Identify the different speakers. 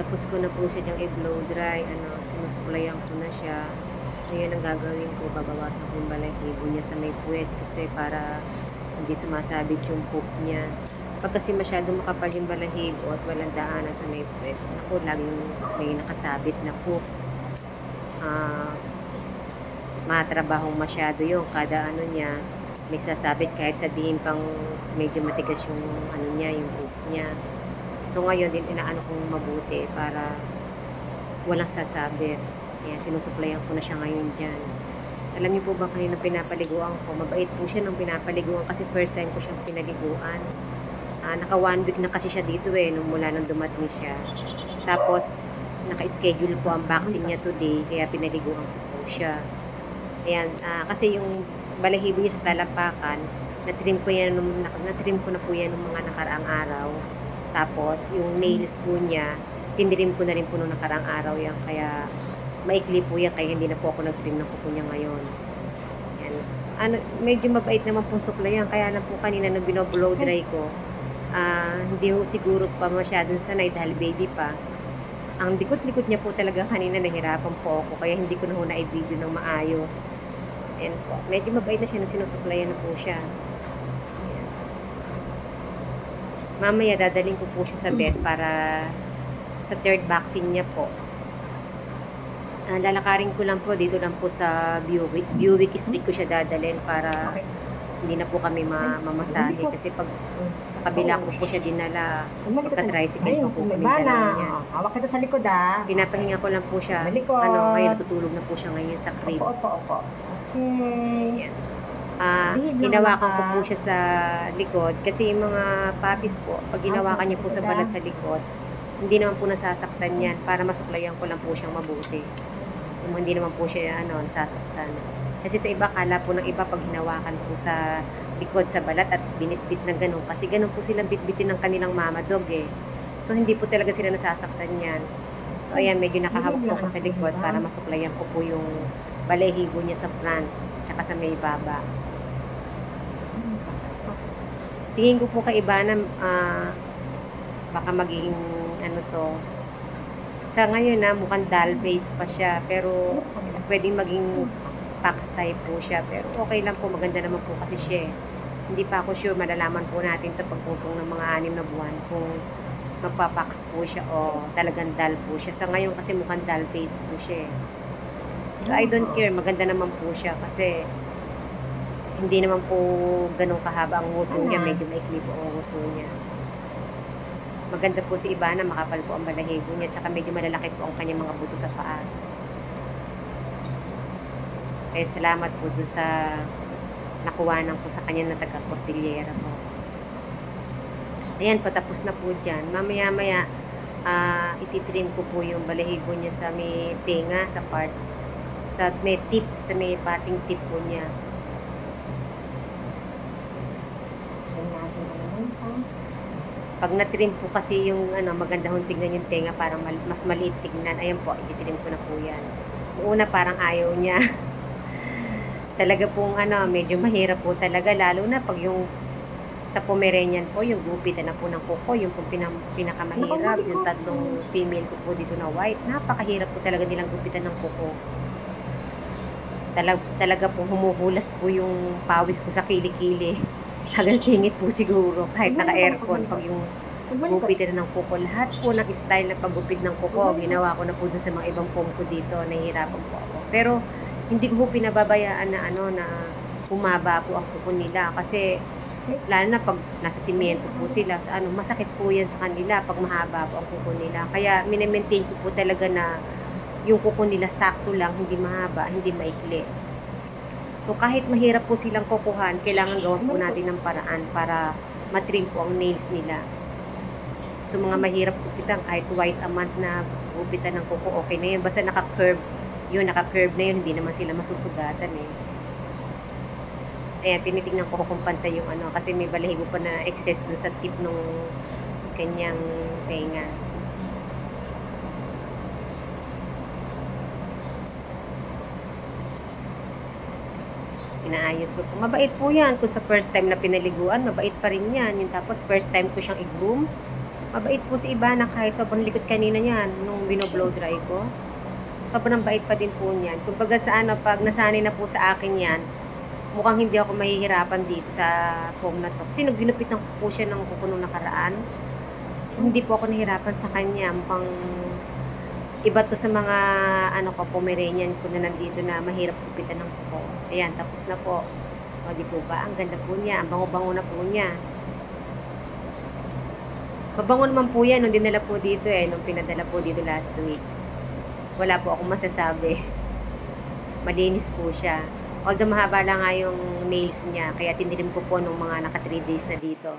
Speaker 1: Tapos ko na po siya diyang i-blow dry. Sinusuklayan ko na siya. Ngayon ang gagawin ko, babawasan ko yung balahibo niya sa may puwet kasi para hindi sumasabit yung poop niya. Pag kasi masyadong makapal yung balahibo at walang daanan sa may puwet, ako laging may nakasabit na poop. Matrabahong masyado yung kada niya, may sasabit kahit sabihin pang medyo matigas yung niya, yung poop niya. So ngayon din inaano kong mabuti para walang sasabit. Kaya sinusuklayan ko na siya ngayon dyan. Alam niyo po ba kanina pinapaliguan ko? Mabait po siya nung pinapaliguan kasi first time ko siyang pinaliguan. Naka 1 week na kasi siya dito nung mula nang dumating siya. Tapos naka-schedule po ang vaccine niya today kaya pinaliguan ko po siya. Ayan, kasi yung balahibo niya sa talampakan, na-trim ko na po yan nung mga nakaraang araw. Tapos yung nails po niya, tinrim ko na rin po nung nakaraang araw yan, kaya maikli po yan, kaya hindi na po ako nag-trim ng kuko niya ngayon. Yan. Medyo mabait naman po suklayan, kaya lang po kanina nung binoblow dry ko, hindi po siguro pa masyadong sanay dahil baby pa. Ang likot-likot niya po talaga kanina, nahirapan po ako, kaya hindi ko na na-i-video ng maayos. Ayan po. Medyo mabait na siya na sinusuklayan na po siya. Ayan. Mamaya dadaling ko po siya sa bed para sa 3rd vaccine niya po. Lalakarin ko lang po, dito lang po sa Buick Street ko siya dadalhin para hindi na po kami mamasahe kasi pag sa kabila ko po siya dinala, pagka-tricycle po kami dalawa niya.
Speaker 2: Hawak kita sa likod
Speaker 1: Pinapahinga ko lang po siya.
Speaker 2: Malikod.
Speaker 1: Ngayon natutulog na po siya ngayon sa crib.
Speaker 2: Opo. Okay.
Speaker 1: Hinawakan ko po siya sa likod kasi yung mga puppies po, pag hinawakan niyo po sa balat sa likod, hindi naman po nasasaktan yan para masuklayan ko lang po siyang mabuti. Hindi naman po siya nasasaktan. Kasi sa iba, kala po ng iba pag hinawakan po sa likod sa balat at binitbit na gano'n. Kasi gano'n po silang bitbitin ng kanilang mama dog So hindi po talaga sila nasasaktan yan. So ayan, medyo nakahawak po ako sa likod para masuklayan ko po yung balahibo niya sa front tsaka sa may baba. Tingin ko po kay Ivana, baka maging sa ngayon mukhang dull face pa siya, pero pwedeng maging pax type po siya, pero okay lang po, maganda naman po kasi siya Hindi pa ako sure, malalaman po natin ito pagpupong ng mga 6 na buwan kung magpapax po siya o talagang dull po siya. Sa ngayon kasi mukhang dull face po siya So I don't care, maganda naman po siya kasi hindi naman po ganun kahaba ang nguso niya, medyo maikli po ang nguso niya. Maganda po si Ivana, makapal po ang balahibo niya, tsaka medyo malalaki po ang kanyang mga buto sa paa. Kaya salamat po dun sa nakuwanan ko sa kanya na taga-Cordillera po. Ayan, patapos na po dyan. Mamaya-maya, ititrim ko po yung balahibo niya sa may tenga, sa may tip, sa may pating tip po niya. Pag na-trim po kasi yung maganda hong tignan yung tenga, parang mas maliit tignan. Ayan po, ititrim ko na po yan. Una parang ayaw niya. Talaga pong medyo mahirap po talaga, lalo na pag yung sa Pomeranian po, yung gupitan na po ng kuko, yung pinakamahirap, yung 3 female ko po dito na white, napakahirap po talaga nilang gupitan ng kuko. Talaga po humuhulas po yung pawis ko sa kilikili. Hagang singit po siguro kahit naka-aircon. Pag yung gupitan ng kuko, lahat po ng style na paggupit ng kuko, ginawa ko na po dun sa mga ibang pom ko dito, nahihirapan po ako. Pero hindi ko po pinababayaan na na humaba po ang kuko nila kasi lalo na pag nasa simento po sila, masakit po yan sa kanila pag mahaba po ang kuko nila. Kaya mini-maintain ko po talaga na yung kuko nila sakto lang, hindi mahaba, hindi maikli. So kahit mahirap po silang kukuhan, kailangan gawan po natin ng paraan para matrim po ang nails nila. So mga mahirap gupitan, kahit twice a month na gupitan ng kuko, okay na yun. Basta naka-curve na yun, hindi naman sila masusugatan Ayan, tinitingnan ko kung pantay yung kasi may balahibo pa na excess dun sa tip nung kanyang tenga. Inaayos ko po. Mabait po yan. Kung sa first time na pinaliguan, mabait pa rin yan. Yung tapos first time ko siyang i-groom. Mabait po si Ivana kahit sobrang likot kanina niyan nung binoblow dry ko. Sobrang bait pa din po niyan. Kumbaga sa ano, pag nasanay na po sa akin yan, mukhang hindi ako mahihirapan dito sa foam na to. Kasi nung ginupitan ko po siya ng kuko nung nakaraan, hindi po ako nahirapan sa kanya. Mukhang iba to sa mga ano ko, Pomeranian ko na nandito na mahirap kupitan ng kuko. Ayan, tapos na po. O, di po ba? Ang ganda po niya. Ang bango-bango na po niya. Mabango naman po yan nung dinala po dito nung pinadala po dito last week. Wala po akong masasabi. Malinis po siya. Although mahaba lang nga yung nails niya, kaya tinirim ko po nung mga naka 3 days na dito.